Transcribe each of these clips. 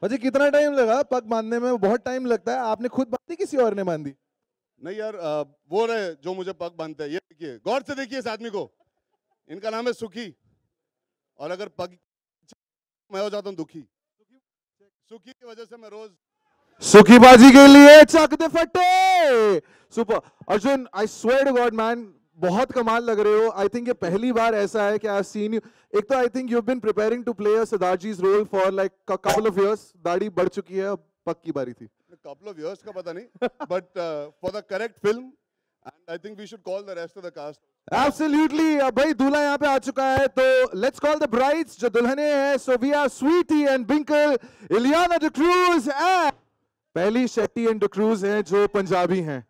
भाजी कितना टाइम लगा पग बांधने में? बहुत टाइम लगता है। आपने खुद बांधी किसी और ने बांधी? नहीं यार, वो रहे जो मुझे पग बांधते हैं। ये देखिए, गौर से देखिए इस आदमी को। इनका नाम है सुखी। और अगर पग मैं हो जाता हूँ दुखी। सुखी की वजह से मैं रोज सुखी बाजी के लिए चक दे फट्टे। Super Arjun, I swear to god man, बहुत कमाल लग रहे हो। आई थिंक ये पहली बार ऐसा है कि आई सीन यू। एक तो I think you have been preparing to play सिद्धार्थजी's role for like couple of years. दाढ़ी बढ़ चुकी है, अब पग की बारी थी। couple of years का पता नहीं, but for the correct film, and I think we should call the rest of the cast. Absolutely, भाई दूल्हा यहाँ पे आ चुका है, तो let's call the brides जो दुल्हने हैं. So we are Sweetie and Binkle, Ileana D'Cruz and पहली शेट्टी and D'Cruz हैं जो पंजाबी हैं.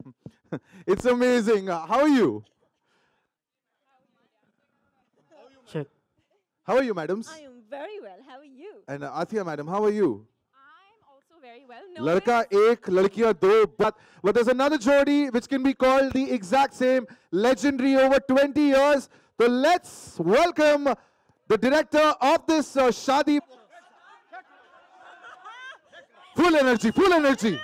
It's amazing. How are you? Check. How are you, madams? I am very well. How are you? And Athia, madam, how are you? I'm also very well. लड़का एक, लड़कियां दो, but there's another jodi which can be called the exact same, legendary over 20 years. So let's welcome the director of this Shadi. Full energy, full energy.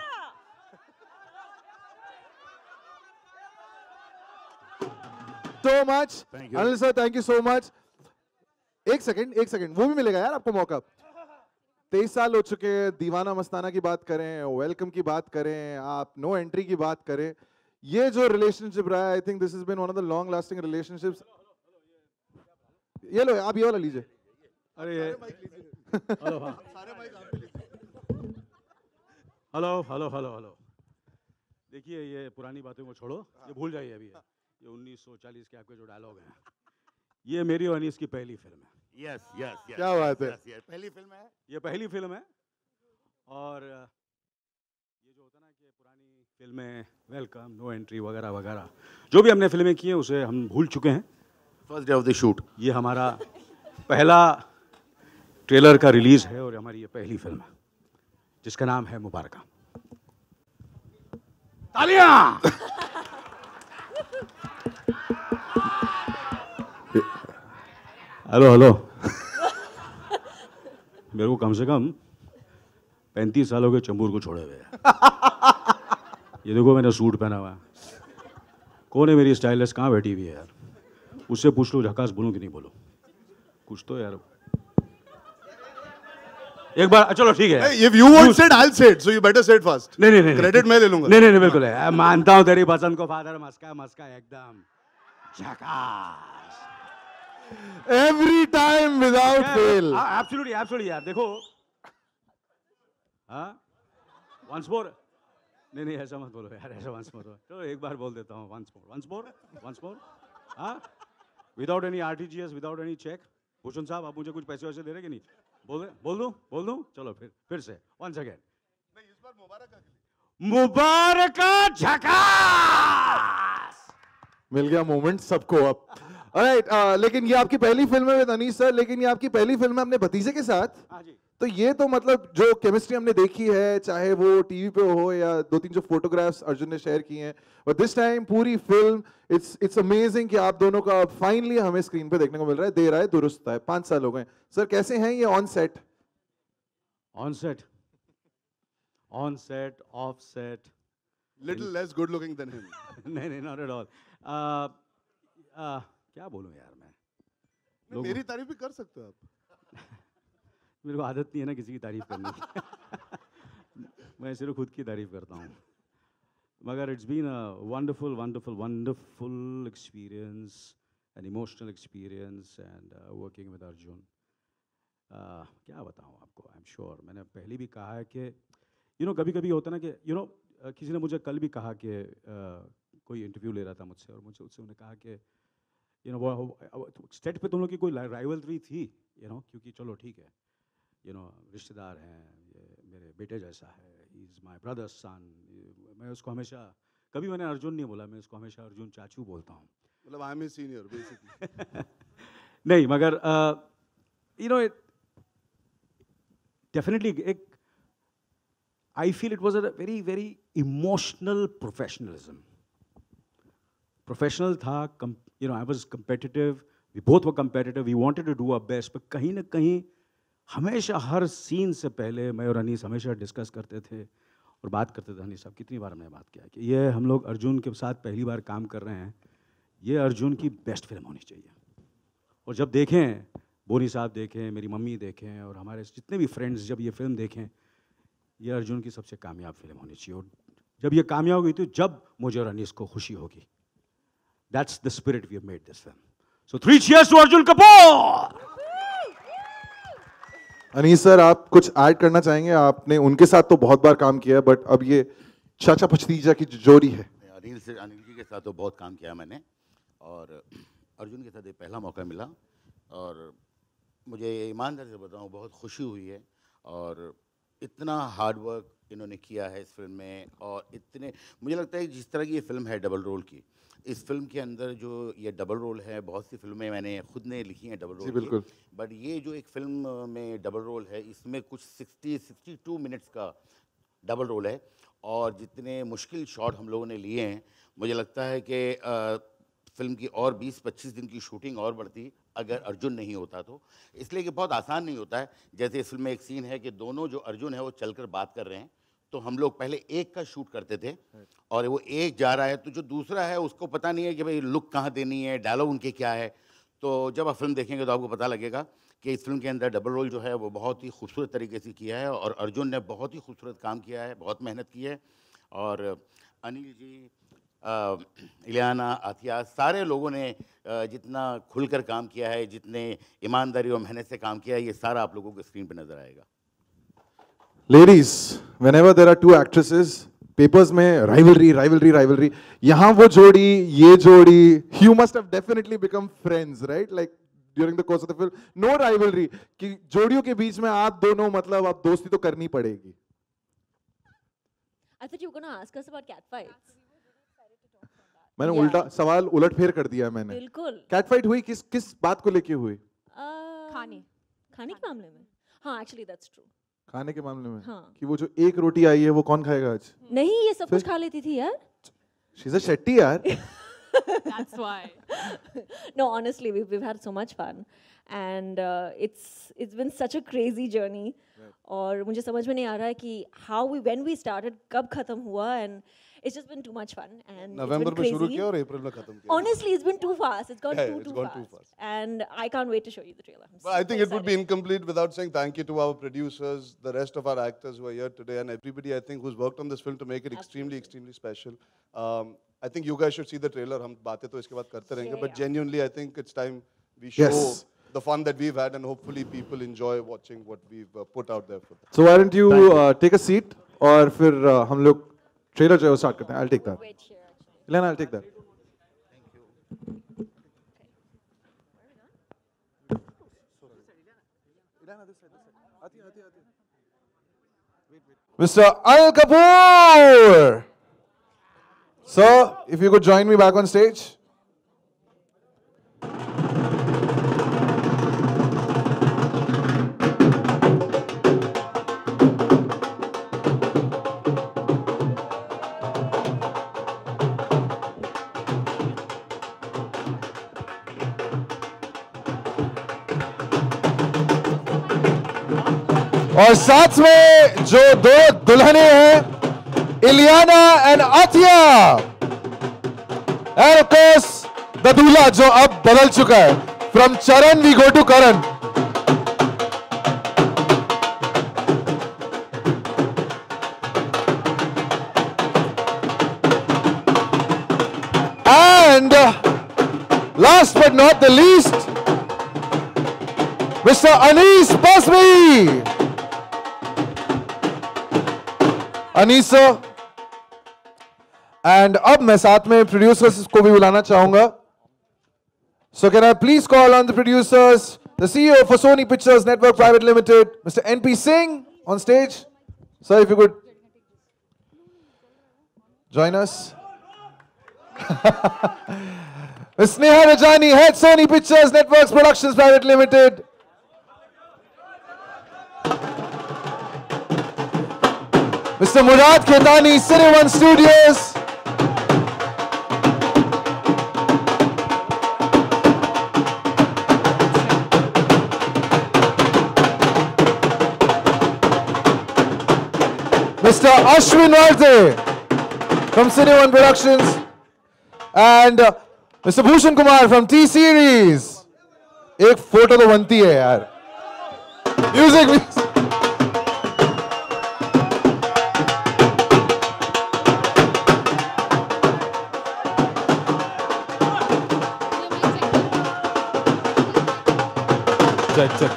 So much. Thank you. Anil sir, thank you so much. एक second, वो भी मिलेगा यार आपको मौका. 23 साल हो चुके हैं, दीवाना मस्ताना की बात करें, वेलकम की बात करें, आप नो एंट्री की बात करें, ये जो रिलेशनशिप रहा है, I think this has been one of the long lasting relationships. ये लो, आप ये वाला लीजिए. अरे हेलो हेलो हेलो हेलो. देखिए, ये पुरानी बातों को छोड़ो, ये भूल जाइए अभी. ये 1940 के आपके जो डायलॉग हैं, ये मेरी और अनीस की पहली फिल्म है. Yes, yes, yes. क्या बात है. Yes, yes. पहली फिल्म है. ये पहली फिल्म है. और ये जो होता ना कि पुरानी फिल्में, वेलकम, नो एंट्री वगैरह वगैरह, जो भी हमने फिल्में की हैं उसे हम भूल चुके हैं. First day of the shoot. ये हमारा पहला ट्रेलर का रिलीज है और हमारी ये पहली फिल्म है जिसका नाम है मुबारका. तालियां. Hello hello. मेरे को कम से कम 35 सालों के चंबूर को छोड़े हुए हैं. ये देखो मैंने सूट पहना हुआ है. कौन है मेरी स्टाइलिस्ट, कहाँ बैठी हुई है यार? उससे पूछ लो झकास बोलूं कि नहीं बोलूं. कुछ तो यार. एक बार चलो ठीक है. If you won't say it, I'll say it. So you better say it fast. नहीं. Credit मैं ले लूंगा. नहीं बिल्कुल है. मानता हूँ तेरी पसंद को फादर. मस्का एकदम झकास. Every time without fail. Absolutely यार. देखो, हाँ, once more. नहीं ऐसा मत बोलो यार, ऐसा once more. चलो एक बार बोल देता हूँ. once more. हाँ, without any RTGS, without any check. Bhushan साहब, आप मुझे कुछ पैसे वैसे दे रहे कि नहीं? बोल दूं. चलो फिर से once again. नहीं, इस बार मुबारका झकास. मिल गया मोमेंट सबको अब. ऑलराइट, लेकिन ये आपकी पहली फिल्म है विद अनीस सर, लेकिन ये आपकी पहली फिल्म है अपने भतीजे के साथ. हाँ जी. तो ये तो मतलब जो केमिस्ट्री हमने देखी है, चाहे वो टीवी पे हो या 2-3 जो फोटोग्राफ्स अर्जुन ने शेयर किए हैं, बट दिस टाइम पूरी फिल्म इट्स अमेजिंग कि आप दोनों का फाइनली हमें स्क्रीन पे देखने को मिल रहा है. देर आए दुरुस्त आए. 5 साल हो गए. सर कैसे हैं ये on set? On set, of set. Little less good looking than him. नहीं, not at all. क्या बोलूं यार मैं. मेरी तारीफ भी कर सकते हो आप. मेरे को आदत नहीं है ना किसी की तारीफ करने की. मैं सिर्फ खुद की तारीफ करता हूँ. मगर it's been a wonderful experience, an emotional experience and working with Arjun. क्या बताऊँ आपको. आई एम श्योर मैंने पहले भी कहा है कि कभी कभी होता ना कि किसी ने मुझे कल भी कहा कि कोई इंटरव्यू ले रहा था मुझसे, और मुझे उससे उन्होंने कहा कि वो सेट पे तुम लोग की कोई राइवलरी थी, क्योंकि चलो ठीक है, रिश्तेदार हैं, ये मेरे बेटे जैसा है, ही इज़ माई ब्रदर्स सन. मैं उसको हमेशा, कभी मैंने अर्जुन नहीं बोला, मैं उसको हमेशा अर्जुन चाचू बोलता हूँ. मतलब I am his senior basically. नहीं, मगर definitely I feel it was a very, very emotional professionalism. Professional था, I was competitive. We both were competitive. We wanted to do our best. But कहीं ना कहीं हमेशा हर सीन से पहले मैं और अनीस हमेशा डिस्कस करते थे और बात करते थे। अनीस साहब, कितनी बार हमने बात किया कि ये हम लोग अर्जुन के साथ पहली बार काम कर रहे हैं, ये अर्जुन की बेस्ट फिल्म होनी चाहिए। और जब देखें, बोनी साहब देखें, मेरी मम्मी देखें और हमारे जितने भी फ्रेंड्स जब ये फिल्म देखें, ये अर्जुन की सबसे कामयाब फिल्म होनी चाहिए। और जब ये कामयाब हुई तो जब मुझे और अनीस को खुशी होगी। That's the spirit we have made this film. So 3 cheers to Arjun Kapoor. Anees sir, आप कुछ ऐड करना चाहेंगे? आपने उनके साथ तो बहुत बार काम किया है, बट अब ये चाचा भतीजा की जोड़ी है। अनिल जी के साथ तो बहुत काम किया मैंने, और अर्जुन के साथ ये पहला मौका मिला, और मुझे ईमानदारी से बताऊं बहुत खुशी हुई है। और इतना हार्ड वर्क इन्होंने किया है इस फिल्म में, और इतने मुझे लगता है जिस तरह की ये फिल्म है डबल रोल की, इस फिल्म के अंदर जो ये डबल रोल है, बहुत सी फिल्में मैंने खुद ने लिखी हैं डबल रोल बिल्कुल, बट ये जो एक फिल्म में डबल रोल है, इसमें कुछ 62 मिनट्स का डबल रोल है। और जितने मुश्किल शॉट हम लोगों ने लिए हैं, मुझे लगता है कि फिल्म की और 20-25 दिन की शूटिंग और बढ़ती अगर अर्जुन नहीं होता तो, इसलिए कि बहुत आसान नहीं होता है। जैसे इस फिल्म में एक सीन है कि दोनों जो अर्जुन है वो चलकर बात कर रहे हैं, तो हम लोग पहले एक का शूट करते थे और वो एक जा रहा है तो जो दूसरा है उसको पता नहीं है कि भाई लुक कहाँ देनी है, डायलॉग उनके क्या है। तो जब आप फिल्म देखेंगे तो आपको पता लगेगा कि इस फिल्म के अंदर डबल रोल जो है वो बहुत ही खूबसूरत तरीके से किया है, और अर्जुन ने बहुत ही खूबसूरत काम किया है, बहुत मेहनत की है। और अनिल जी, इलियाना, आथिया, सारे लोगों ने जितना खुलकर काम किया है, जितने ईमानदारी और मेहनत से काम किया है, ये सारा आप लोगों को स्क्रीन पर नजर आएगा। Ladies, whenever there are two actresses, papers में rivalry, यहाँ वो जोड़ी, ये जोड़ी, you must have definitely become friends, right? Like during the course of the film, no rivalry कि जोड़ियों के बीच में आप दोनों मतलब आप दोस्ती तो करनी पड़ेगी। I thought you were going to ask us about cat fights. मैंने Yeah. उल्टा सवाल उलट फेर कर दिया मैंने। बिल्कुल। कैट फाइट हुई किस बात को लेके हुई? खाने के मामले में। हाँ, actually that's true. खाने के मामले में। हाँ। कि वो जो एक रोटी आई है वो कौन खाएगा आज? नहीं, ये सब कुछ खा लेती थी यार। She's a शेट्टी यार। That's why. No, honestly, we've had so much fun, and it's been such a crazy journey. और मुझे समझ में नहीं आ रहा है कि when we started, कब खत्म हुआ, and it's just been too much fun, and नवंबर में शुरू किया और अप्रैल में खत्म किया। Honestly, it's been too fast. It's gone Yeah, too it's too gone fast. too fast. And I can't wait to show you the trailer. I'm But I think super it would be excited. incomplete without saying thank you to our producers, the rest of our actors who are here today, and everybody I think who's worked on this film to make it extremely, extremely special. I think you guys should see the trailer. हम बातें तो इसके बाद करते रहेंगे, but genuinely I think it's time we show Yes. the fun that we've had, and hopefully people enjoy watching what we've put out there for them. So why don't you take a seat और फिर हम लोग trailer जो है वो start करते हैं। I'll take that. Wait here, actually. Elena, I'll take that. Mr. Al Kapoor! Sir, if you could join me back on stage. और साथ में जो दो दुल्हने हैं, Ileana and Athiya, and of course the दूल्हा जो अब बदल चुका है, from Charan we go to Karan. And last but not the least, mister Anees Bazmi. Anees and अब मैं साथ में प्रोड्यूसर्स को भी बुलाना चाहूंगा। So can I please call on the producers, the CEO for Sony Pictures Network Private Limited, mister NP Singh on stage. Sir, if you could join us. Sneha Rajani, head Sony Pictures Networks Productions Private Limited. Mr. Murad Khetani, Cine One Studios. Mr. Ashwin Vardhe from Cine One Productions, and Mr. Bhushan Kumar from T Series. एक photo तो बनती है यार. Music. Check.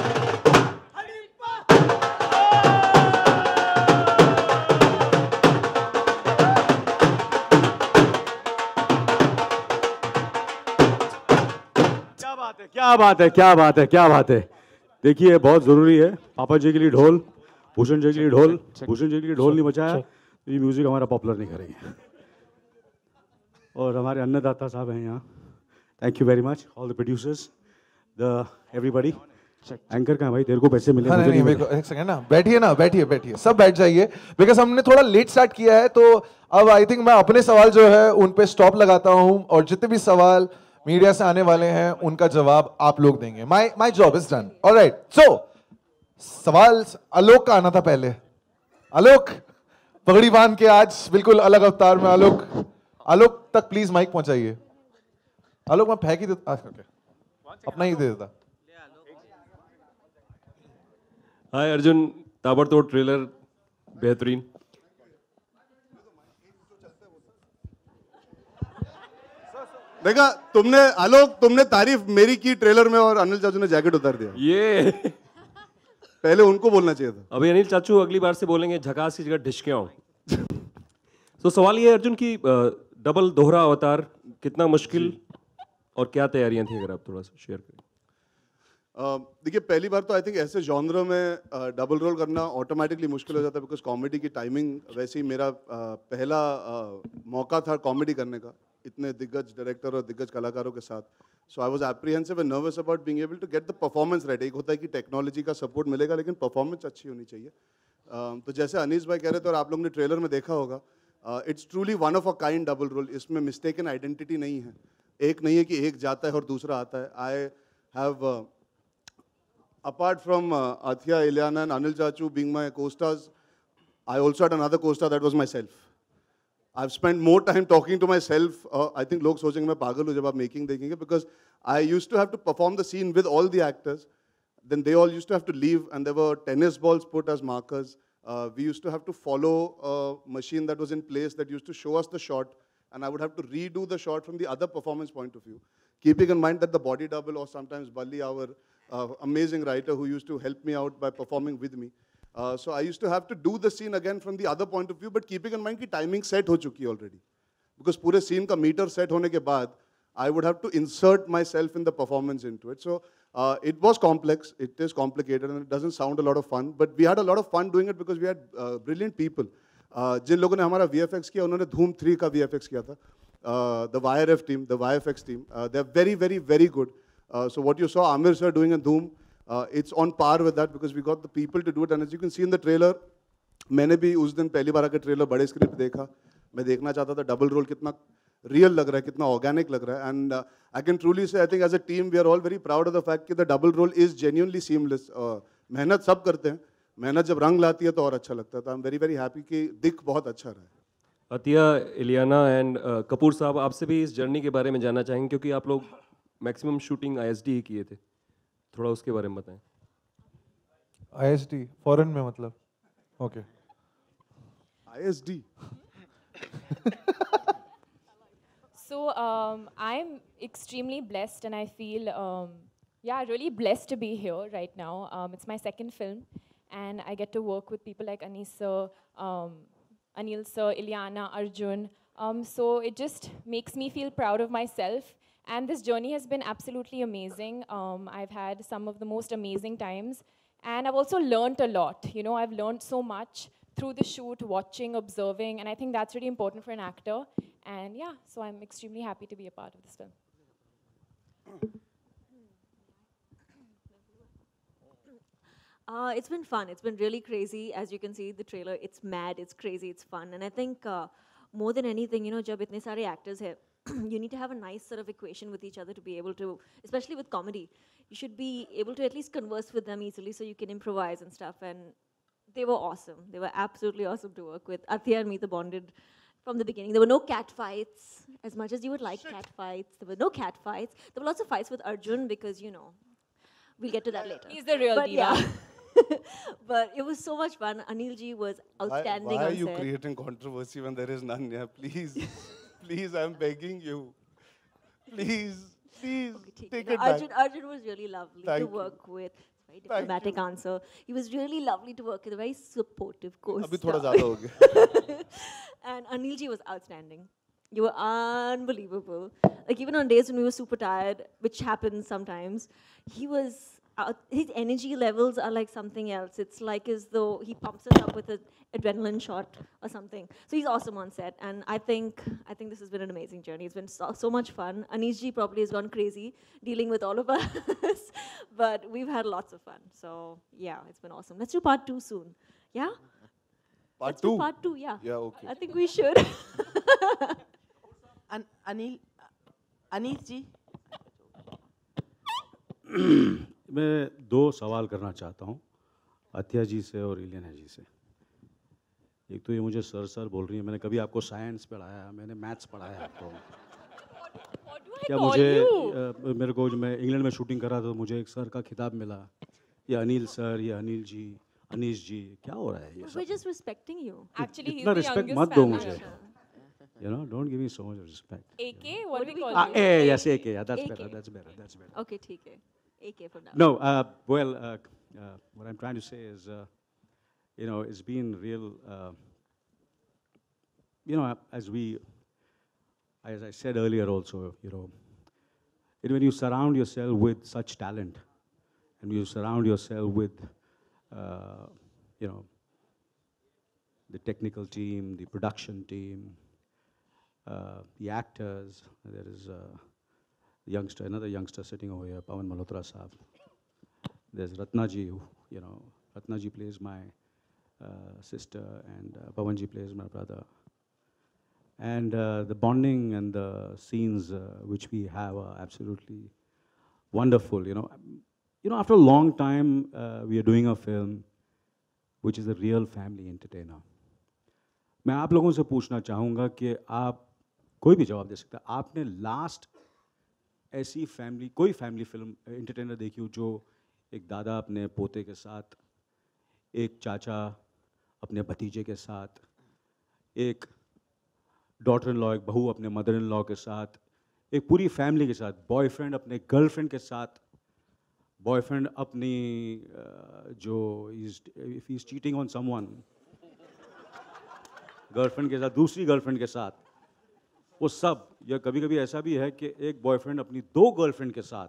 क्या बात है. देखिए बहुत ज़रूरी है. पापा जी के लिए ढोल, भूषण जी के लिए ढोल. भूषण जी के लिए ढोल नहीं बचाया तो ये म्यूज़िक हमारा पॉपुलर नहीं करेंगे. और हमारे अन्नदाता साहब हैं यहाँ. Thank you very much all the producers, the everybody. Anchor कहाँ भाई, तेरे को पैसे मिले? नहीं, मेरे को एक सेकंड ना, बैठिए, सब बैठ जाइए, बिकॉज हमने थोड़ा लेट स्टार्ट किया है, तो अब आई थिंक मैं अपने सवाल जो है उन पे स्टॉप लगाता हूँ, और जितने भी सवाल मीडिया से आने वाले हैं उनका जवाब आप लोग देंगे. My job is done. Alright, so सवाल आलोक का आना था पहले. आलोक पगड़ी बांध के आज बिल्कुल अलग अवतार में. आलोक तक प्लीज माइक पहुंचाइए. आलोक मैं फेंक ही देता, अपना ही दे देता. हाय अर्जुन, ताबड़तोड़ ट्रेलर बेहतरीन. देखा तुमने आलोक, तुमने तारीफ मेरी की ट्रेलर में और अनिल चाचू ने जैकेट उतार दिया. ये पहले उनको बोलना चाहिए था. अभी अनिल चाचू अगली बार से बोलेंगे झकास की जगह ढिशक्याओं. तो सवाल ये है अर्जुन की डबल दोहरा अवतार कितना मुश्किल और क्या तैयारियां थी, अगर आप थोड़ा सा शेयर करें. देखिए पहली बार तो आई थिंक ऐसे जॉनर में डबल रोल करना ऑटोमेटिकली मुश्किल हो जाता है, बिकॉज कॉमेडी की टाइमिंग वैसे ही मेरा पहला मौका था कॉमेडी करने का इतने दिग्गज डायरेक्टर और दिग्गज कलाकारों के साथ. So I was apprehensive and nervous about being able to get the performance right. एक होता है कि टेक्नोलॉजी का सपोर्ट मिलेगा लेकिन परफॉर्मेंस अच्छी होनी चाहिए. तो जैसे अनीस भाई कह रहे थे और आप लोगों ने ट्रेलर में देखा होगा, it's truly one of a kind double role. इसमें मिस्टेकन आइडेंटिटी नहीं है. एक नहीं है कि एक जाता है और दूसरा आता है. I have apart from Athia, Ileana and Anil Chachu being my co-stars, I also had another co-star that was myself. I've spent more time talking to myself. I think लोग सोचेंगे मैं पागल हूँ जब आप making देखेंगे, because I used to have to perform the scene with all the actors. Then they all used to have to leave and there were tennis balls put as markers. We used to have to follow a machine that was in place that used to show us the shot, and I would have to redo the shot from the other performance point of view. Keeping in mind that the body double or sometimes Balli, our amazing writer who used to help me out by performing with me. So I used to have to do the scene again from the other point of view, but keeping in mind कि timing set हो चुकी है already. Because पूरे scene का meter set होने के बाद, I would have to insert myself in the performance into it. So it was complex, it is complicated, and it doesn't sound a lot of fun, but we had a lot of fun doing it because we had brilliant people. जिन लोगों ने हमारा VFX किया, उन्होंने धूम 3 का VFX किया था. The YRF team, the YFX team, they're very, very, very good. So what you saw Amir sir doing in Dhoom, it's on par with that because we got the people to do it. And as you can see in the trailer, मैंने भी उस दिन पहली बार आकर trailer बड़े screen पे देखा. मैं देखना चाहता था डबल रोल कितना रियल लग रहा है, कितना ऑर्गेनिक लग रहा है. And I can truly say I think as a team we are all very proud of the fact कि the double role is genuinely seamless. मेहनत सब करते हैं, मेहनत जब रंग लाती है तो और अच्छा लगता है. तो I am very very happy कि दिख बहुत अच्छा रहा है. अतिया, इलियाना एंड कपूर साहब, आपसे भी इस जर्नी के बारे में जानना चाहेंगे क्योंकि आप लोग मैक्सिमम शूटिंग ISD ही किए थे. थोड़ा उसके बारे में बताएं. ISD फॉरेन में मतलब? Okay. ISD. So I'm extremely blessed, and I feel, really blessed to be here right now. It's my second film, and I get to work with people like Anis sir, Anil sir, Ileana, Arjun. So it just makes me feel proud of myself. And this journey has been absolutely amazing. I've had some of the most amazing times. And I've also learned a lot. You know, I've learned so much through the shoot, watching, observing. And I think that's really important for an actor. And yeah, so I'm extremely happy to be a part of this film. It's been fun. It's been really crazy. As you can see, the trailer, it's mad, it's crazy, it's fun. And I think more than anything, you know, jab itne sare actors hai, you need to have a nice sort of equation with each other to be able to, especially with comedy, you should be able to at least converse with them easily so you can improvise and stuff. And They were awesome. They were absolutely awesome to work with. Athiya and Meeta bonded from the beginning. There were no cat fights, as much as you would like cat fights. There were no cat fights. There were lots of fights with Arjun because, you know, we'll get to that later. He's the real But diva. yeah. But it was so much fun. Anil ji was outstanding Why are on you set. creating controversy when there is none? Yeah, please, please, I'm begging you. Please, please, Okay, take no, it back. Arjun was really lovely Thank to you. work with. Very Thank diplomatic answer. He was really lovely to work with. A very supportive co-star. अभी थोड़ा ज़्यादा हो गया. And Anil ji was outstanding. You were unbelievable. Like even on days when we were super tired, which happens sometimes, he was. His energy levels are like something else. It's like as though he pumps us up with an adrenaline shot or something. So he's awesome on set, and I think this has been an amazing journey. It's been so much fun. Anish ji probably has gone crazy dealing with all of us, but we've had lots of fun. So yeah, it's been awesome. Let's do part 2 soon. Yeah. Part Let's do 2. part 2. Yeah. Yeah, okay. I think we should. Anees जी मैं 2 सवाल करना चाहता हूँ अथिया जी से और इलियाना जी से। एक तो ये मुझे सर बोल रही है, मैंने कभी आपको साइंस पढ़ाया, मैंने मैथ्स पढ़ाया आपको। What do I क्या call मुझे you? मेरे को जब मैं इंग्लैंड में शूटिंग कर रहा था तो मुझे एक सर का खिताब मिला, ये अनिल सर, ये अनिल जी, अनीश जी, क्या हो रहा है ये We're सब? just respecting you. Actually, he's इतना the रिस्पेक्ट youngest मत दो fan. मुझे, you know, don't give me so much respect. AK? What do we call Ah, you? yes, AK, yeah, that's AK. better, that's better, that's better. Okay, ठीक है. AK for now. No, what I'm trying to say is, you know, it's been real, you know, as I said earlier also, you know, when you surround yourself with such talent, and you surround yourself with, you know, the technical team, the production team, the actors, there is another youngster sitting over here, Pawan Malhotra Saab. There's Ratna ji, who, you know, Ratna ji plays my sister, and Pawan ji plays my brother. And the bonding and the scenes which we have are absolutely wonderful. You know, after a long time, we are doing a film which is a real family entertainer. मैं आप लोगों से पूछना चाहूँगा कि आप कोई भी जवाब दे सकता है, आपने लास्ट ऐसी कोई फैमिली फिल्म एंटरटेनर देखी हो जो एक दादा अपने पोते के साथ, एक चाचा अपने भतीजे के साथ, एक डॉटर इन लॉ, एक बहू अपने मदर इन लॉ के साथ, एक पूरी फैमिली के साथ, बॉयफ्रेंड अपने गर्लफ्रेंड के साथ, बॉयफ्रेंड अपनी जो if he is cheating on someone, girlfriend के साथ, दूसरी गर्लफ्रेंड के साथ, वो सब, या कभी कभी ऐसा भी है कि एक बॉयफ्रेंड अपनी 2 गर्लफ्रेंड के साथ,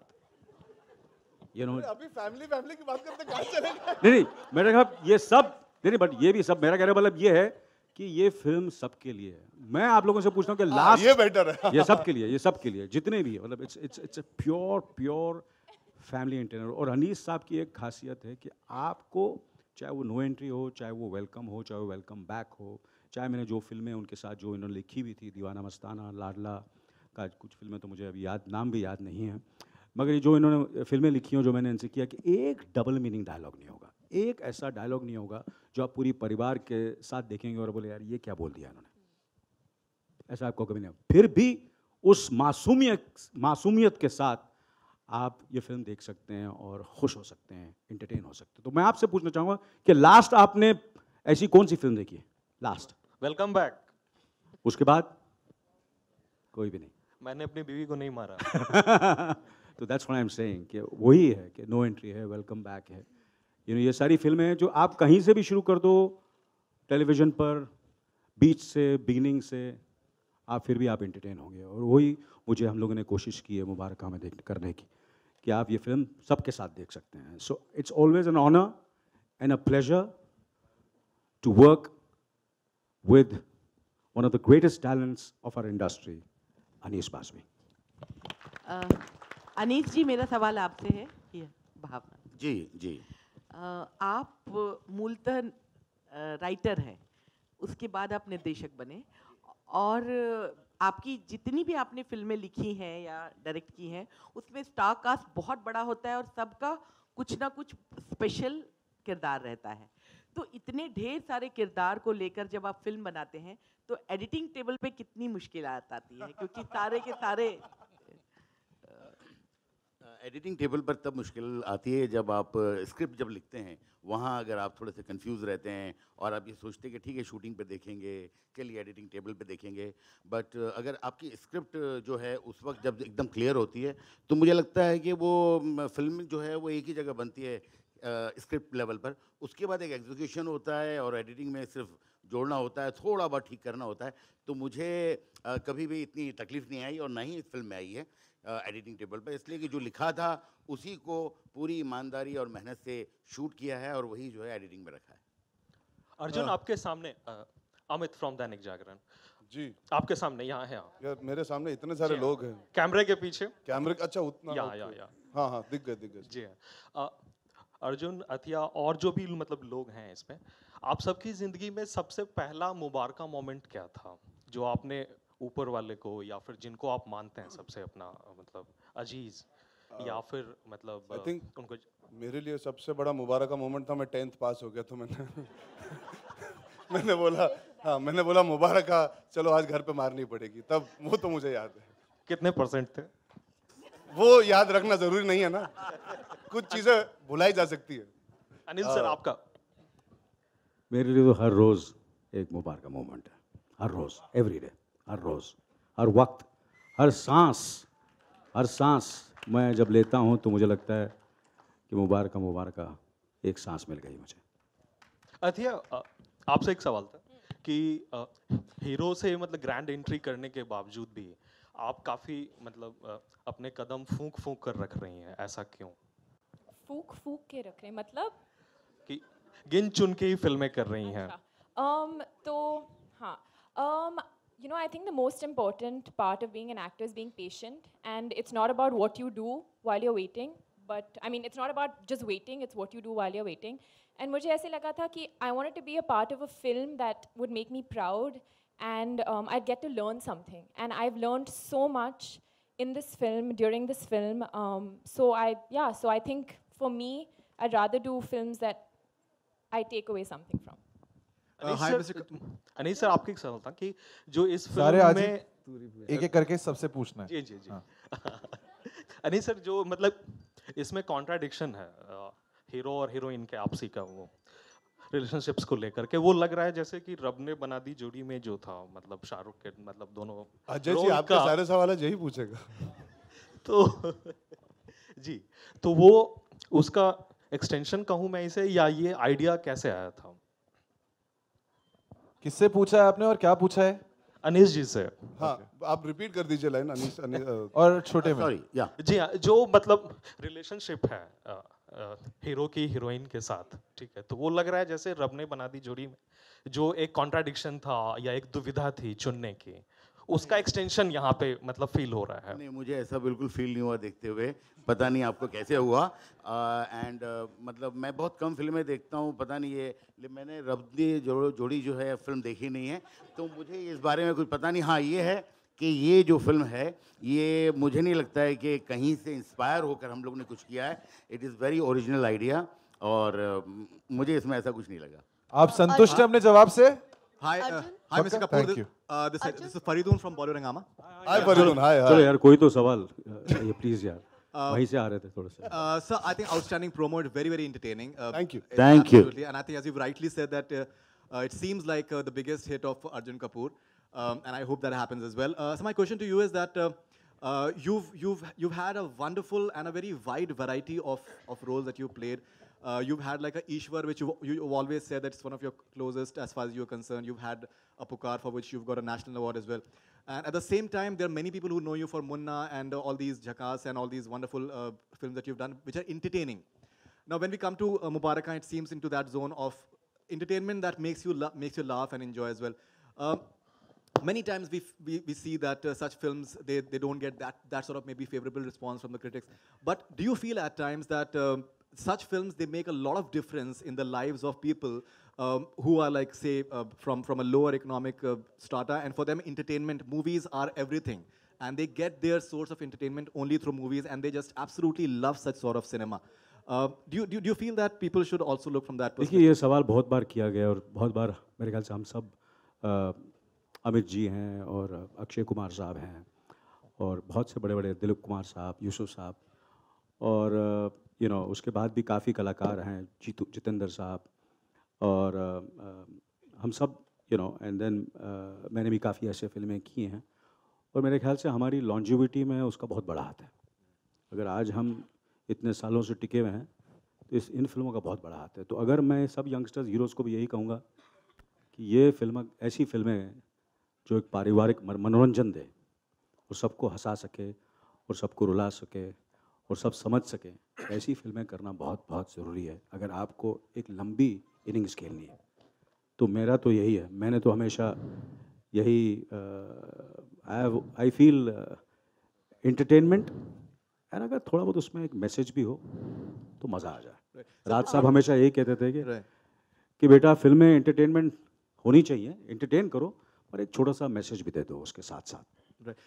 यू नो, अभी फैमिली की बात करते कहाँ चले गए? नहीं मेरे ख्याल ये सब नहीं, बट ये भी सब, मेरा कहने का मतलब ये है कि ये फिल्म सबके लिए है। मैं आप लोगों से पूछता हूँ कि लास्ट ये बेटर है। ये सबके लिए जितने भी है, मतलब it's a pure family entertainer. और अनीस साहब की एक खासियत है कि आपको चाहे वो नो एंट्री हो, चाहे वो वेलकम हो, चाहे वो वेलकम बैक हो, चाहे मैंने जो फिल्में उनके साथ जो इन्होंने लिखी हुई थी, दीवाना मस्ताना, लाडला का कुछ फिल्में तो मुझे अभी नाम भी याद नहीं है, मगर ये जो इन्होंने फिल्में लिखी हैं, जो मैंने इनसे किया, कि एक डबल मीनिंग डायलॉग नहीं होगा, एक ऐसा डायलॉग नहीं होगा जो आप पूरी परिवार के साथ देखेंगे और बोले यार ये क्या बोल दिया इन्होंने, ऐसा आपको कभी नहीं होगा। फिर भी उस मासूमियत के साथ आप ये फिल्म देख सकते हैं और खुश हो सकते हैं, एंटरटेन हो सकते हैं। तो मैं आपसे पूछना चाहूँगा कि लास्ट आपने ऐसी कौन सी फिल्म देखी है? Last welcome back. उसके बाद कोई भी नहीं। मैंने अपनी बीवी को नहीं मारा। तो that's what I am saying कि वही है कि नो एंट्री है, वेलकम बैक है, ये सारी फिल्में हैं जो आप कहीं से भी शुरू कर दो टेलीविज़न पर, बीच से, बिगिनिंग से, आप फिर भी आप एंटरटेन होंगे। और वही मुझे हम लोगों ने कोशिश की है मुबारका में करने की, कि आप ये फिल्म सबके साथ देख सकते हैं। So it's always an honour and a pleasure to work with one of the greatest talents of our industry, Anees Bazmi. Anees ji, मेरा सवाल आपसे है, ये भावना जी आप मूलतः राइटर हैं, उसके बाद आप निर्देशक बने, और आपकी जितनी भी आपने फिल्में लिखी हैं या डायरेक्ट की हैं, उसमें स्टार कास्ट बहुत बड़ा होता है और सबका कुछ ना कुछ स्पेशल किरदार रहता है। तो इतने ढेर सारे किरदार को लेकर जब आप फिल्म बनाते हैं तो एडिटिंग टेबल पे कितनी मुश्किलात आती है, क्योंकि सारे के सारे एडिटिंग टेबल पर तब मुश्किल आती है जब आप स्क्रिप्ट जब लिखते हैं, वहाँ अगर आप थोड़े से कंफ्यूज रहते हैं और आप ये सोचते हैं कि ठीक है शूटिंग पे देखेंगे, चलिए एडिटिंग टेबल पे देखेंगे, बट अगर आपकी स्क्रिप्ट जो है उस वक्त जब एकदम क्लियर होती है तो मुझे लगता है कि वो फिल्म जो है वो एक ही जगह बनती है स्क्रिप्ट लेवल पर। उसके बाद एक एग्जीक्यूशन होता है और एडिटिंग में सिर्फ जोड़ना होता है, थोड़ा बहुत ठीक करना होता है। तो मुझे कभी भी इतनी तकलीफ नहीं आई और ना ही इस फिल्म में आई है एडिटिंग टेबल पर, इसलिए कि जो लिखा था उसी को पूरी ईमानदारी और मेहनत से शूट किया है और वही जो है एडिटिंग में रखा है। अर्जुन आपके सामने अमित फ्रॉम दैनिक जागरण जी, आपके सामने यहाँ है आप। यार मेरे सामने इतने सारे जी, लोग हैं। कैमरे के पीछे कैमरे अच्छा उतना या हाँ हाँ दिख गए जी हाँ। अर्जुन, अथिया और जो भी मतलब लोग हैं इसमें, आप सबकी जिंदगी में सबसे पहला मुबारका मोमेंट क्या था जो आपने ऊपर वाले को या फिर जिनको आप मानते हैं सबसे अपना मतलब अजीज या फिर मतलब आई थिंक उनको? मेरे लिए सबसे बड़ा मुबारक का मोमेंट था, मैं 10th पास हो गया तो मैंने बोला मुबारक, चलो आज घर पे मारनी पड़ेगी, तब वो तो मुझे याद है। कितने परसेंट थे? वो याद रखना जरूरी नहीं है ना, कुछ चीजें भुलाई जा सकती है। अनिल सर आपका? मेरे लिए तो हर रोज़ एक मुबारक मोमेंट है, हर रोज़, एवरी डे, हर रोज़, हर वक्त, हर सांस मैं जब लेता हूँ तो मुझे लगता है कि मुबारक एक सांस मिल गई मुझे। अथिया, आपसे एक सवाल था कि हीरो से मतलब ग्रैंड एंट्री करने के बावजूद भी आप काफ़ी मतलब अपने कदम फूंक फूंक कर रख रही हैं, ऐसा क्यों? फूक फूक के रख रहे हैं मतलब कि गिन चुन के ही फिल्में कर रही हैं। तो हाँ, you know, I think the most important part of being an actor is being patient, and it's not about what you do while you're waiting, but I mean it's not about just waiting, it's what you do while you're waiting. And मुझे ऐसे लगा था कि I wanted to be a part of a film that would make me proud, and I'd get to learn something, and I've learned so much in this film, during this film. So I think for me I'd rather do films that I take away something from. Anil sir, आपके एक सवाल था कि जो इस सारे film आज में एक एक करके सबसे पूछना है। जी अनिल सर, जो मतलब इसमें कॉन्ट्राडिक्शन है हीरो और हीरोइन के आपसी का, वो रिलेशनशिप्स को लेकर के, वो लग रहा है जैसे कि रब ने बना दी जोड़ी में जो था मतलब शाहरुख के मतलब दोनों अजय जी आपका सारे सवाल यही पूछेगा तो जी, तो वो उसका एक्सटेंशन कहूँ मैं इसे, या ये आइडिया कैसे आया था? किससे पूछा है आपने और क्या पूछा है? अनीस जी से। हाँ, आप रिपीट कर दीजिए लाइन। अनीस और छोटे में सॉरी या जी हाँ, जो मतलब रिलेशनशिप है हीरो की हीरोइन के साथ, ठीक है, तो वो लग रहा है जैसे रब ने बना दी जोड़ी में जो एक कॉन्ट्राडिक्शन था या एक दुविधा थी चुनने की, उसका एक्सटेंशन यहाँ पे मतलब फील हो रहा है। नहीं, मुझे ऐसा बिल्कुल फील नहीं हुआ देखते हुए, पता नहीं आपको कैसे हुआ। एंड मतलब मैं बहुत कम फिल्में देखता हूँ, पता नहीं ये मैंने रब दी जोड़ी जो है फिल्म देखी नहीं है, तो मुझे इस बारे में कुछ पता नहीं। हाँ, ये है कि ये जो फिल्म है ये मुझे नहीं लगता है कि कहीं से इंस्पायर होकर हम लोग ने कुछ किया है। It is very original idea और मुझे इसमें ऐसा कुछ नहीं लगा। आप संतुष्ट हैं अपने जवाब से? Hi, Mr. Kapoor. Thank you. This is Faridun from Bollywood Hangama. Hi Faridun, hi. चलो यार, कोई तो सवाल ये प्लीज यार, वहीं से आ रहे थे थोड़ा सा। Sir, I think outstanding promo, very, very entertaining. Thank you. Thank you. Absolutely. And I think as you've rightly said that it seems like the biggest hit of Arjun Kapoor, and I hope that happens as well. So my question to you is that you've had a wonderful and a very wide variety of roles that you played. You've had like a Ishwar, which you've always said that it's one of your closest as far as you're concerned. You've had a Pukar, for which you've got a national award as well. And at the same time, there are many people who know you for Munna and all these Jhakas and all these wonderful films that you've done, which are entertaining. Now, when we come to Mubaraka, it seems into that zone of entertainment that makes you laugh and enjoy as well. Many times we see that such films, they don't get that sort of maybe favorable response from the critics. But do you feel at times that such films, they make a lot of difference in the lives of people who are like, say, from a lower economic strata, and for them entertainment, movies are everything. And they get their source of entertainment only through movies, and they just absolutely love such sort of cinema. Do you feel that people should also look from that देखिए perspective? ये सवाल बहुत बार किया गया और बहुत बार मेरे ख्याल से हम सब अमित जी हैं और अक्षय कुमार साहब हैं और बहुत से बड़े बड़े दिलीप कुमार साहब, यूसुफ साहब और उसके बाद भी काफ़ी कलाकार हैं, जितेंद्र साहब और हम सब एंड देन मैंने भी काफ़ी ऐसे फिल्में की हैं और मेरे ख्याल से हमारी लॉन्जिविटी में उसका बहुत बड़ा हाथ है। अगर आज हम इतने सालों से टिके हुए हैं तो इन फिल्मों का बहुत बड़ा हाथ है। तो अगर मैं सब यंगस्टर्स हीरोज़ को भी यही कहूँगा कि ये ऐसी फिल्में हैं जो एक पारिवारिक मनोरंजन दे और सबको हंसा सके और सबको रुला सके और सब समझ सके, ऐसी फिल्में करना बहुत बहुत ज़रूरी है अगर आपको एक लंबी इनिंग्स खेलनी है। तो मेरा तो यही है, मैंने तो हमेशा यही आई फील एंटरटेनमेंट एंड अगर थोड़ा बहुत उसमें एक मैसेज भी हो तो मज़ा आ जाए। राज साहब हमेशा यही कहते थे कि बेटा फिल्में एंटरटेनमेंट होनी चाहिए, एंटरटेन करो पर एक छोटा सा मैसेज भी दे दो उसके साथ साथ,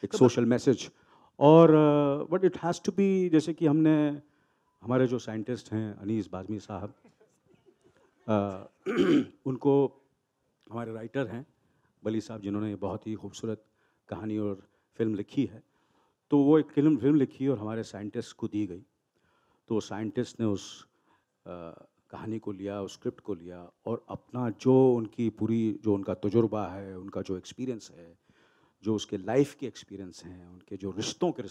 एक सोशल मैसेज। और but it has to be, जैसे कि हमने हमारे जो साइंटिस्ट हैं अनीस बाज़मी साहब, उनको हमारे राइटर हैं बली साहब जिन्होंने बहुत ही खूबसूरत कहानी और फिल्म लिखी है, तो वो एक फिल्म लिखी और हमारे साइंटिस्ट को दी गई। तो साइंटिस्ट ने उस कहानी को लिया, उस स्क्रिप्ट को लिया और अपना जो उनका तजुर्बा है, उनका जो एक्सपीरियंस है, जो उसके लाइफ के एक्सपीरियंस हैं, उनके जो रिश्तों के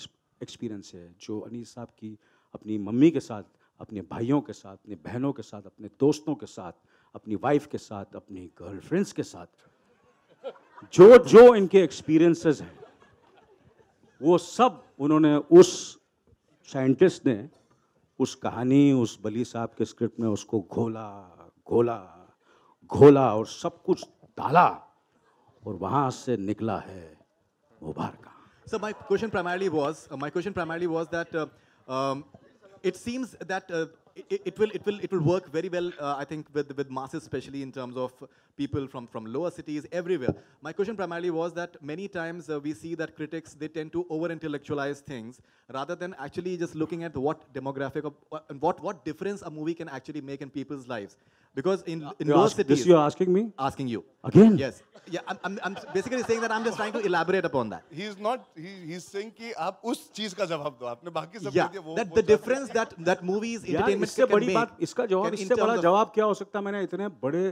एक्सपीरियंस है, जो अनीस साहब की अपनी मम्मी के साथ, अपने भाइयों के साथ, अपने बहनों के साथ, अपने दोस्तों के साथ, अपनी वाइफ के साथ, अपनी गर्लफ्रेंड्स के साथ, जो इनके एक्सपीरियंसेस हैं वो सब उन्होंने, उस साइंटिस्ट ने उस कहानी, उस बली साहब के स्क्रिप्ट में उसको घोला और सब कुछ डाला और वहाँ से निकला है मुबारका। So my question primarily was that it seems that it will work very well, I think, with masses, especially in terms of people from lower cities everywhere. My question primarily was that many times we see that critics, they tend to over-intellectualize things rather than actually just looking at what demographic and what difference a movie can actually make in people's lives. Because in lower cities, this you're asking me? Asking you again? Yes. Yeah, I'm basically saying that I'm just trying to elaborate upon that. He's saying कि आप उस चीज का जवाब दो, आपने बाकी सब Yeah, दे दिया, वो that the difference that movies entertainment इससे can बड़ी make. बात, इसका जवाब, can in इससे बड़ा terms of- जवाब क्या हो सकता है? मैंने इतने बड़े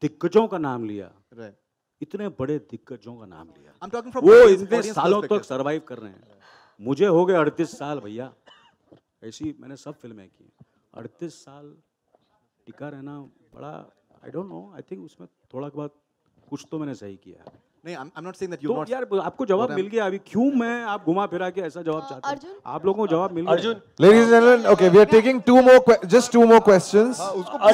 दिग्गजों का नाम लिया, Right. इतने बड़े दिग्गजों का नाम लिया, I'm talking from वो audience इतने सालों तक perspective. सरवाइव कर रहे हैं। मुझे हो गए 38 साल भैया, ऐसी मैंने सब फिल्में की, 38 साल टिका रहना बड़ा, I don't know, I think उसमें थोड़ा बहुत कुछ तो मैंने सही किया है। नहीं, I'm not saying that you तो not. यार आपको जवाब मिल गया, अभी क्यों मैं आप घुमा फिरा के ऐसा जवाब चाहते हैं? आप लोगों को जवाब मिल गया। Ladies and gentlemen, okay, we are taking just two more questions.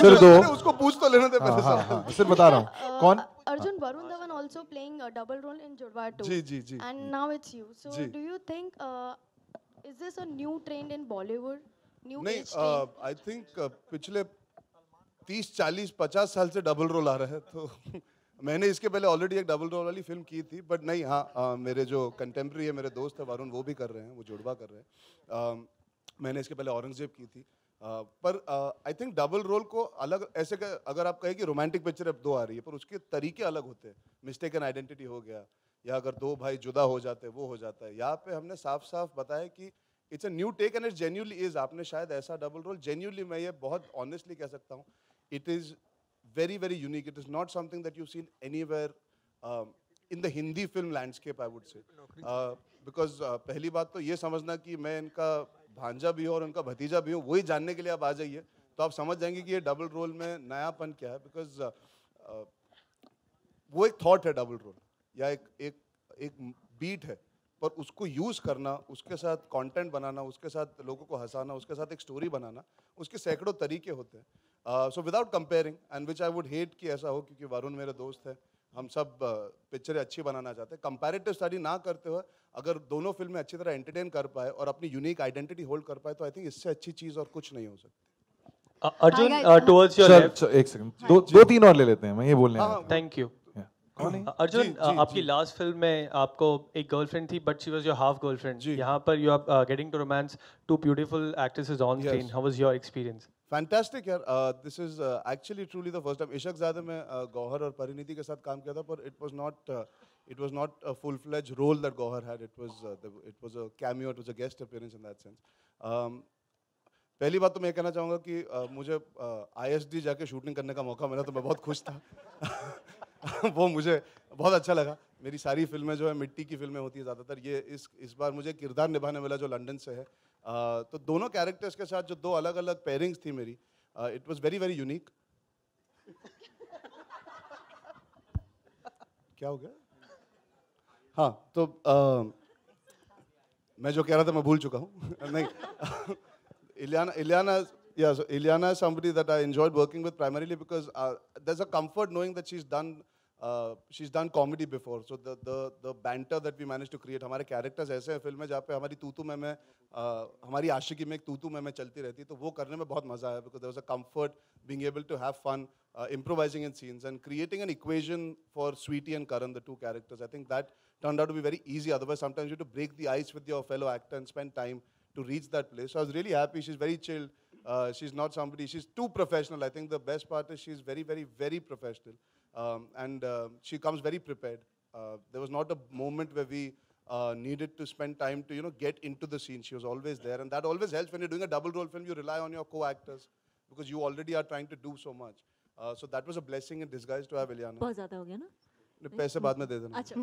सिर्फ दो। उसको पूछ तो लेने दे पहले सवाल। सिर्फ बता रहा हूँ। कौन? Arjun, Varun Dhawan also playing a double role in Judwar 2. जी। And now it's you. So जी। do you think is this a new trend in Bollywood? New नहीं, age trend? आई थिंक पिछले 30, 40, 50 साल से डबल रोल आ रहा है, तो मैंने इसके पहले ऑलरेडी एक डबल रोल वाली फिल्म की थी, बट नहीं, हाँ, मेरे जो कंटेम्प्रेरी है, मेरे दोस्त है वरुण, वो भी कर रहे हैं, वो जुड़वा कर रहे हैं। मैंने इसके पहले औरंगजेब की थी, पर आई थिंक डबल रोल को अलग, ऐसे अगर आप कहें कि रोमांटिक पिक्चर अब 2 आ रही है, पर उसके तरीके अलग होते हैं। मिस्टेकन आइडेंटिटी हो गया, या अगर 2 भाई जुदा हो जाते हैं वो हो जाता है। यहाँ पे हमने साफ साफ बताया कि it's a new take and it genuinely is. आपने शायद ऐसा डबल रोल, जेन्युइनली मैं ये बहुत ऑनेस्टली कह सकता हूँ, it is very, very unique. It is not something that you've seen anywhere in the Hindi film landscape, I would say. Because पहली बात तो ये समझना कि मैं इनका भांजा भी हूँ और उनका भतीजा भी हूँ, वही जानने के लिए आप आ जाइए तो आप समझ जाएंगे कि ये डबल रोल में नयापन क्या है। बिकॉज वो एक थॉट है डबल रोल, या एक बीट है, पर उसको यूज़ करना, उसके साथ कंटेंट बनाना, उसके साथ लोगों को हंसाना, उसके साथ एक स्टोरी बनाना, उसके सैकड़ों तरीके होते हैं। So without comparing, and which I would hate कि ऐसा हो, क्योंकि वरुण मेरे दोस्त है, हम सब पिक्चरें अच्छी बनाना चाहते हैं। कंपैरेटिव स्टडी ना करते हुए अगर दोनों फिल्में अच्छी तरह एंटरटेन कर पाए और अपनी यूनिक आइडेंटिटी होल्ड कर पाए, तो आई थिंक इससे अच्छी चीज़ और कुछ नहीं हो सकती। अर्जुन, टुवर्ड्स योर लेफ्ट, एक सेकंड, 2-3 और ले लेते हैं, मैं ये बोलने आया था। Thank you. कौन है? अर्जुन, जी, जी, आपकी जी। लास्ट फिल्म में आपको एक गर्लफ्रेंड थी, but she was your half girlfriend. यहाँ पर you are getting to romance two beautiful actresses on Yes. Screen. How was your experience? Fantastic यार. This is actually truly the first time. Ishaqzaade में गौहर और परिणीति के साथ काम किया था, पर it was not a full-fledged role that Gauhar had. It was a cameo. It was a guest appearance in that sense. पहली बात तो मैं ये कहना चाहूँगा कि मुझे ISD जाके शूटिंग करने का मौका मिला तो मैं बहुत खुश था. वो मुझे बहुत अच्छा लगा. मेरी सारी फिल्में जो है मिट्टी की फिल्में होती है ज़्यादातर. ये इस बार मुझे किरदार निभाने वाला जो लंदन से है, तो दोनों कैरेक्टर्स के साथ जो दो अलग अलग पेयरिंग्स थी मेरी, it was very very unique. क्या हो गया? हाँ, तो मैं जो कह रहा था मैं भूल चुका हूँ. नहीं, Ileana is somebody that I enjoyed working with primarily because there's a comfort knowing that she's done comedy before. So the banter that we managed to create, हमारे characters ऐसे हैं फिल्म में जहाँ पे हमारी तू में हमारी आशिकी में एक तू में चलती रहती है, तो वो करने में बहुत मजा आया because there was a comfort being able to have fun, improvising in scenes and creating an equation for Sweetie and Karan, the two characters. I think that turned out to be very easy. Otherwise, sometimes you have to break the ice with your fellow actor and spend time to reach that place. So I was really happy. She's very chilled. She's not somebody, she's too professional. I think the best part is she's very, very, very professional. And she comes very prepared. There was not a moment where we needed to spend time to, get into the scene. She was always there. And that always helps when you're doing a double role film. You rely on your co-actors because you already are trying to do so much. So that was a blessing in disguise to have Ileana. बहुत ज़्यादा हो गया ना? पैसे बाद में दे देना. अच्छा.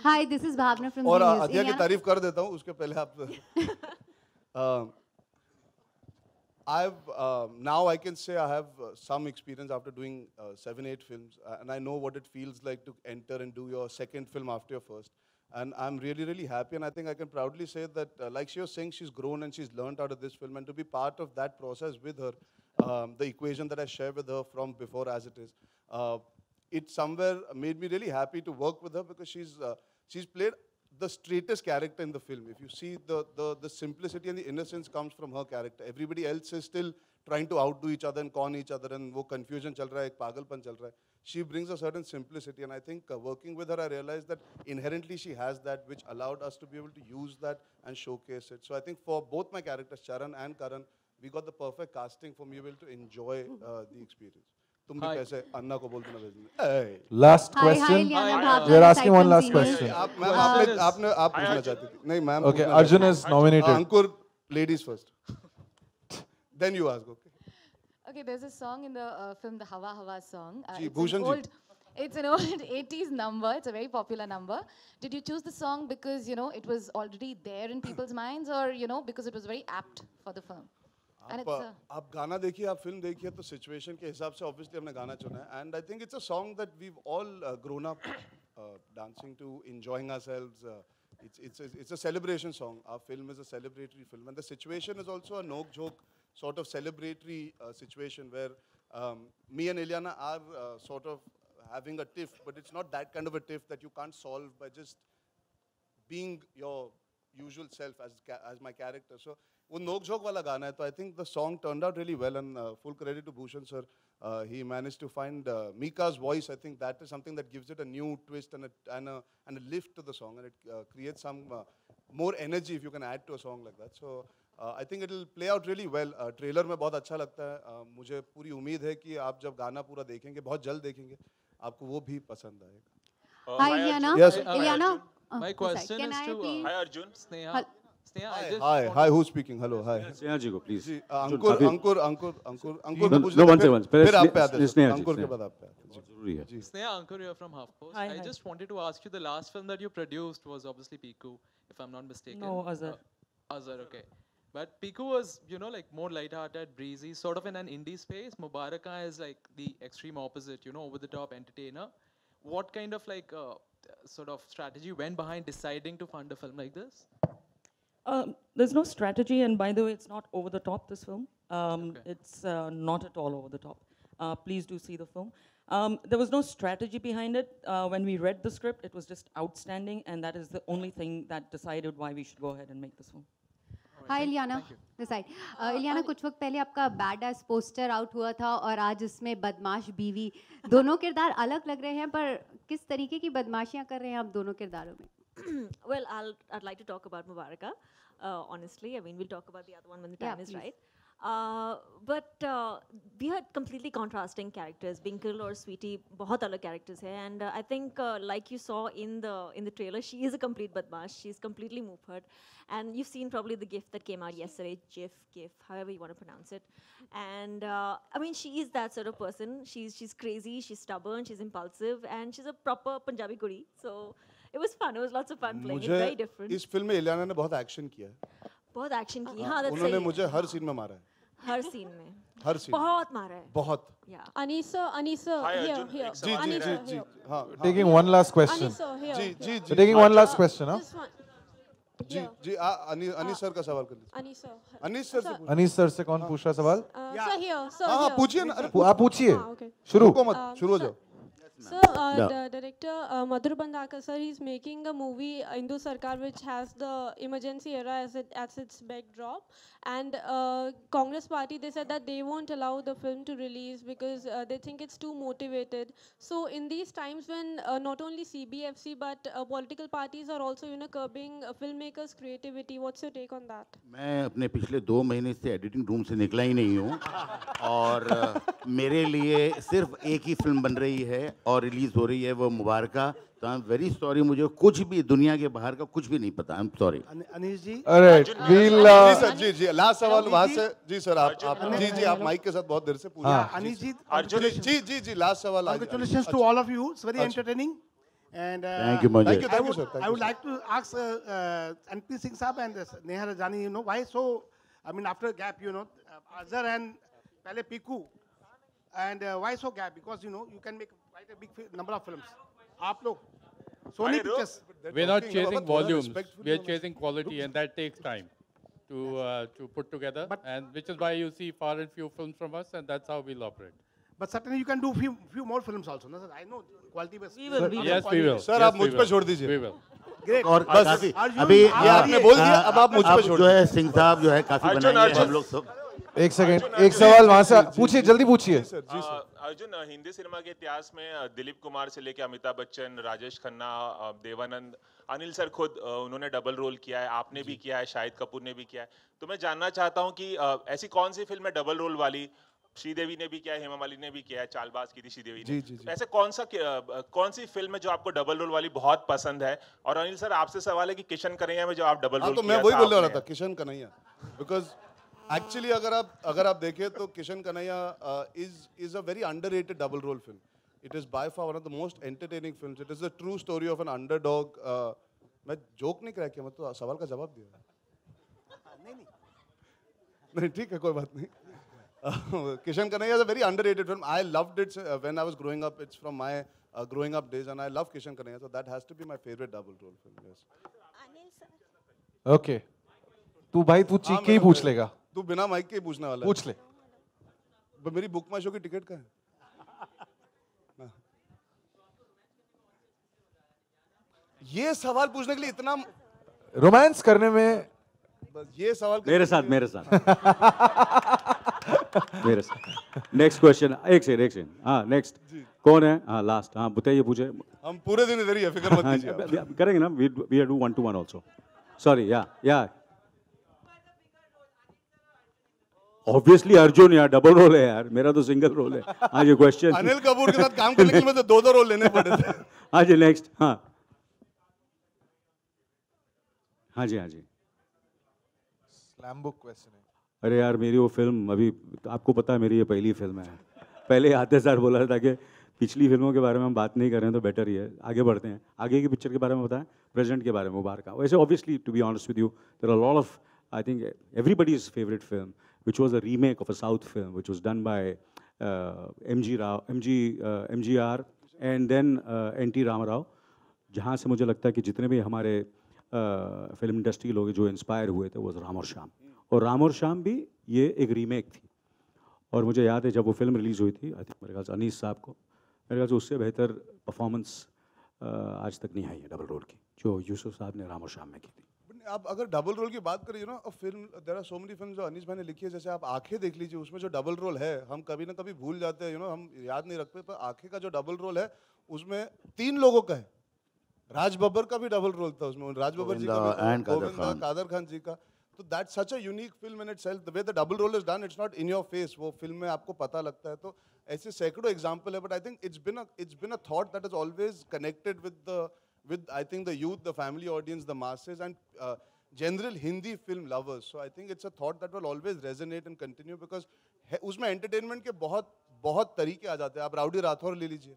Hi, this is Bhavna from और Zee News. अतिया की तारीफ कर देता हूँ उसके पहले आप. Now I can say I have some experience after doing 7-8 films, and I know what it feels like to enter and do your second film after your first. And I'm really, really happy, and I think I can proudly say that, like she was saying, she's grown and she's learned out of this film, and to be part of that process with her, the equation that I share with her from before as it is, it somewhere made me really happy to work with her because she's played the straightest character in the film. If you see the simplicity and the innocence comes from her character. Everybody else is still trying to outdo each other and con each other, and वो confusion चल रहा है, एक पागलपन चल रहा है. She brings a certain simplicity, and I think working with her, I realized that inherently she has that, which allowed us to be able to use that and showcase it. So I think for both my characters, Charan and Karan, we got the perfect casting for me able to enjoy the experience. तुम भी कैसे अन्ना को बोल देना भेजना. Last question. We are asking one last question. आप पूछना चाहती थी. नहीं ma'am. Okay, Arjun is nominated. Ankur, ladies first. Then you ask. Okay. Okay, there's a song in the film, the Hawa Hawa song. It's an old 80s number. It's a very popular number. Did you choose the song because, it was already there in people's minds, or, because it was very apt for the film? आप गाना देखिए, आप film देखिए, तो situation के हिसाब से obviously हमने गाना चुना है. And I think it's a song that weave all grown up dancing to, enjoying ourselves. It's a celebration song. Our film is a celebratory film, and the situation is also a no-joke sort of celebratory situation where me and Ileana are sort of having a tiff, but it's not that kind of a tiff that you can't solve by just being your usual self as my character. So वो नोक झोंक वाला गाना है, तो I think the song turned out really well, and full credit to Bhushan sir. He managed to find Mika's voice. I think that is something that gives it a new twist and a lift to the song, and it creates some more energy if you can add to a song like that. So I think it will play out really well. Trailer में बहुत अच्छा लगता है. मुझे पूरी उम्मीद है कि आप जब गाना पूरा देखेंगे, बहुत जल्द देखेंगे, आपको वो भी पसंद आएगा. Hi, Ileana. Yes. Ileana. My question is to Hi, Arjun, Sneha. Hi, who's speaking? Hello, hi. Sneha जी को please. Ankur. No, one second. फिर आप पे आते हैं. स्नेहा जी. अंकुर के बाद आप पे आते हैं. जरूरी है. Sneha, Ankur, you're from HuffPost. I just wanted to ask you, the last film that you produced was obviously Piku, if I'm not mistaken. No, Azhar. Azhar, okay. But Piku was, like more light-hearted, breezy, sort of in an indie space. Mubaraka is like the extreme opposite, over-the-top entertainer. What kind of sort of strategy went behind deciding to fund a film like this? There's no strategy, and by the way, it's not over the top, this film. It's not at all over the top. Please do see the film. There was no strategy behind it. When we read the script, it was just outstanding, and that is the only thing that decided why we should go ahead and make this film. Hi Ileana, this side. Ileana, कुछ वक्त पहले आपका bad S poster out हुआ था और आज इसमें बदमाश बीवी, दोनों किरदार अलग लग रहे हैं, पर किस तरीके की बदमाशियां कर रहे हैं आप दोनों किरदारों में? Well, I'd like to talk about Mubaraka. Honestly, I mean, we'll talk about the other one when the time is please. right. But we had completely contrasting characters. Binkle or Sweetie, बहुत अलग characters हैं, and I think like you saw in the trailer, she is a complete badmash. She's completely Mufat, and you've seen probably the GIF that came out yesterday, GIF, however you want to pronounce it. And I mean, she is that sort of person. She's crazy, she's stubborn, she's impulsive, and she's a proper Punjabi kudi. So it was fun. It was lots of fun playing it. Very different. इस film में इलियाना ने बहुत action किया है। बहुत action की, हाँ, that's उन्होंने सही मुझे हर सीन में मारा है। हर सीन में हर सीन बहुत मारा है। बहुत। Anisa, here. जी हाँ। Taking one last question. जी Taking one last question, huh? जी अनीस सर का सवाल कर लीजिए। अनीस सर से अनीस सर से कौन पूछ रहा सवाल? हाँ पूछिए ना। आप पूछिए। शुरू हो जाओ। So, the director Madhur Bandhakar sir, he's making a movie Hindu Sarkar which has the emergency era as its backdrop, and Congress party, they said that they won't allow the film to release because they think it's too motivated. So in these times when not only CBFC but political parties are also curbing filmmakers' creativity, what's your take on that? मैं अपने पिछले 2 महीने से editing room से निकला ही नहीं हूँ और मेरे लिए सिर्फ एक ही फिल्म बन रही है और रिलीज हो रही है, वो मुबारका। तो आई एम वेरी सॉरी, मुझे कुछ भी दुनिया के बाहर का कुछ भी नहीं पता। I am sorry. Anish ji, जी लास्ट सवाल वहाँ से। जी सर, आप आप माइक के साथ बहुत देर से पूछ रहे हैं। अनीश जी, जी लास्ट सवाल। Congratulations to all of you. It's very entertaining. And thank you, Manoj. Thank you, sir. I would like to ask NP Singh Saab and Neha Rajani, why so? I mean, after a gap, Azhar and Pele Piku, and why so gap? Because you can make quite a big number of films. आप लोग Sony Pictures. We're not chasing volumes. We are chasing quality, and that takes time to put together. And which is why you see far and few films from us, and that's how we'll operate. But certainly you can do few more films also. No, sir? I know quality based. Yes, we will. Sir आप मुझ पे छोड़ दीजिए। We will. Great. और काफी अभी ये आपने बोल दिया, अब आप मुझ पे छोड़ जो है सिंह साहब जो है काफी बनाएंगे हम लोग सब। एक सेकंड, एक सवाल वहां से पूछिए, जल्दी पूछिए। अर्जुन, हिंदी सिनेमा के इतिहास में दिलीप कुमार से लेके अमिताभ बच्चन, राजेश खन्ना, देवानंद, अनिल सर खुद उन्होंने डबल रोल किया है, आपने भी किया है, शाहिद कपूर ने भी किया है। तो मैं जानना चाहता हूं कि ऐसी कौन सी फिल्म है डबल रोल वाली? श्रीदेवी ने भी किया है, हेमा मालिनी ने भी किया है, चालबाज की थी श्रीदेवी ने। जी। ऐसे कौन सी फिल्म है जो आपको डबल रोल वाली बहुत पसंद है? और अनिल सर, आपसे सवाल है कि किशन कन्हैया में जो आप डबल रोल तो मैं वही बोलने वाला था, किशन कन्हैया। बिकॉज एक्चुअली अगर आप देखें तो Kishan Kanhaiya is a very underrated double role film. It is by far one of the most entertaining films. It is the true story of an underdog. मैं जोक नहीं क्रैक किया, मैं तो सवाल का जवाब दिया। नहीं ठीक है, कोई बात नहीं। Kishan Kanhaiya is a very underrated film. I loved it when I was growing up. It's from my growing up days, and I love Kishan Kanhaiya, so that has to be my favorite double role film. Yes. Okay. तू भाई तू चीख के ही पूछ लेगा। तू बिना mic के ही पूछने वाला है। पूछ ले। मेरी बुक माई शो की टिकट का है। ये सवाल पूछने के लिए इतना रोमांस करने में ये सवाल मेरे साथ मेरे साथ नेक्स्ट क्वेश्चन। एक सेकंड, हाँ नेक्स्ट कौन है? हाँ लास्ट, हाँ बताइए, पूछे। हम पूरे दिन इधर ही है, फिक्र मत कीजिए। करेंगे ना, we do 1-to-1 also. Sorry, या ऑब्वियसली अर्जुन यार, डबल रोल है यार, मेरा तो सिंगल रोल है। हाँ जी, क्वेश्चन। अनिल कपूर के साथ काम करने के लिए मुझे 2 रोल लेने पड़े थे। हाँ जी, नेक्स्ट। हाँ जी स्लैम बुक क्वेश्चन है। अरे यार, मेरी वो फिल्म अभी आपको पता है, मेरी ये पहली फिल्म है। पहले आते सर बोला था कि पिछली फिल्मों के बारे में हम बात नहीं कर रहे हैं तो बेटर ही है, आगे बढ़ते हैं। आगे की पिक्चर के बारे में बताएं, प्रेजेंट के बारे में मुबारका। वैसे obviously to be honest with you, there are lot of, I think everybody's favourite film which was a remake of a South film which was done by MGR and then NT Ramarao, जहाँ से मुझे लगता है कि जितने भी हमारे film industry लोग जो इंस्पायर हुए थे वो राम और श्याम, और राम और श्याम भी ये एक रीमेक थी। और मुझे याद है जब वो फिल्म रिलीज़ हुई थी, आई थिंक मेरे ख्याल से अनीस साहब को, मेरे ख्याल से उससे बेहतर परफॉर्मेंस आज तक नहीं आई है डबल रोल की जो यूसुफ साहब ने राम और श्याम में की थी। आप अगर डबल रोल की बात करें ना, film there are so many film जो अनीस भाई ने लिखी है, जैसे आप आंखें देख लीजिए, उसमें जो डबल रोल है हम कभी ना कभी भूल जाते हैं, हम याद नहीं रखते, पर आंखें का जो डबल रोल है उसमें 3 लोगों का है। राज बब्बर का भी डबल रोल था उसमें, राज बब्बर जी का भी, गोविंदा कादर खान जी का। तो that's such a unique film in itself, the way the double role is done, it's not in your face, वो फिल्म में आपको पता लगता है। तो ऐसे सैकड़ों एग्जांपल है, but I think it's been a thought that is always connected with I think the youth, the family audience, the masses, and general Hindi film lovers. So I think it's a thought that will always resonate and continue, because उसमें entertainment के बहुत तरीके आ जाते हैं। आप rowdy Rathore ले लीजिए,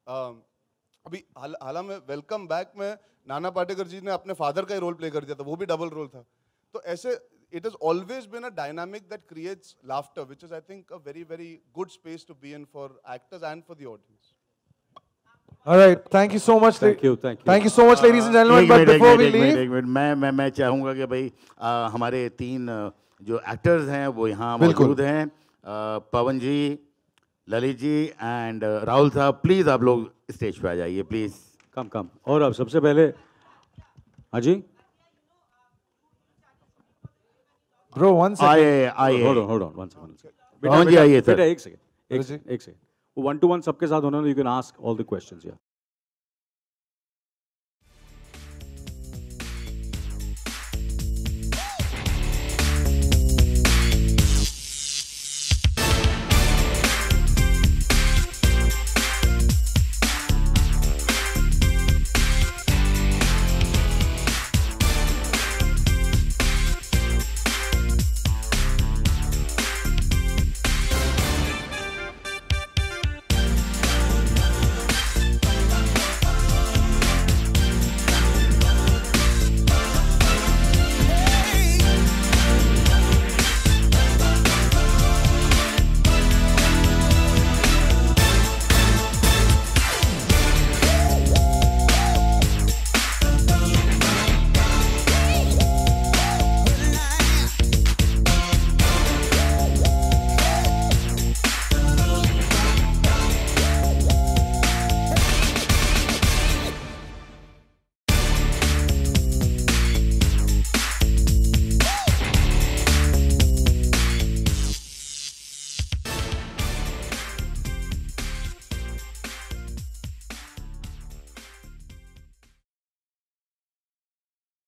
अभी हाल में वेलकम बैक में नाना पाटेकर जी ने अपने फादर का ही रोल प्ले कर दिया था, वो भी डबल रोल था। तो ऐसे it has always been a dynamic that creates laughter, which is I think a very very good space to be in for actors and for the audience. All right, thank you so much. Thank you so much, ladies and gentlemen. But before we leave, एक minute, मैं चाहूँगा कि भाई हमारे 3 जो actors हैं वो यहाँ मौजूद हैं, पवन जी, ललित जी एंड राहुल साहब, प्लीज आप लोग स्टेज पे आ जाइए प्लीज। कम। और अब सबसे पहले हाँ जी, ब्रो वन सेकंड, आइए, hold on, one second. पवन जी आइए सर। बेटा एक सेकंड, 1-to-1 सबके साथ होना, you can ask all the questions, yeah.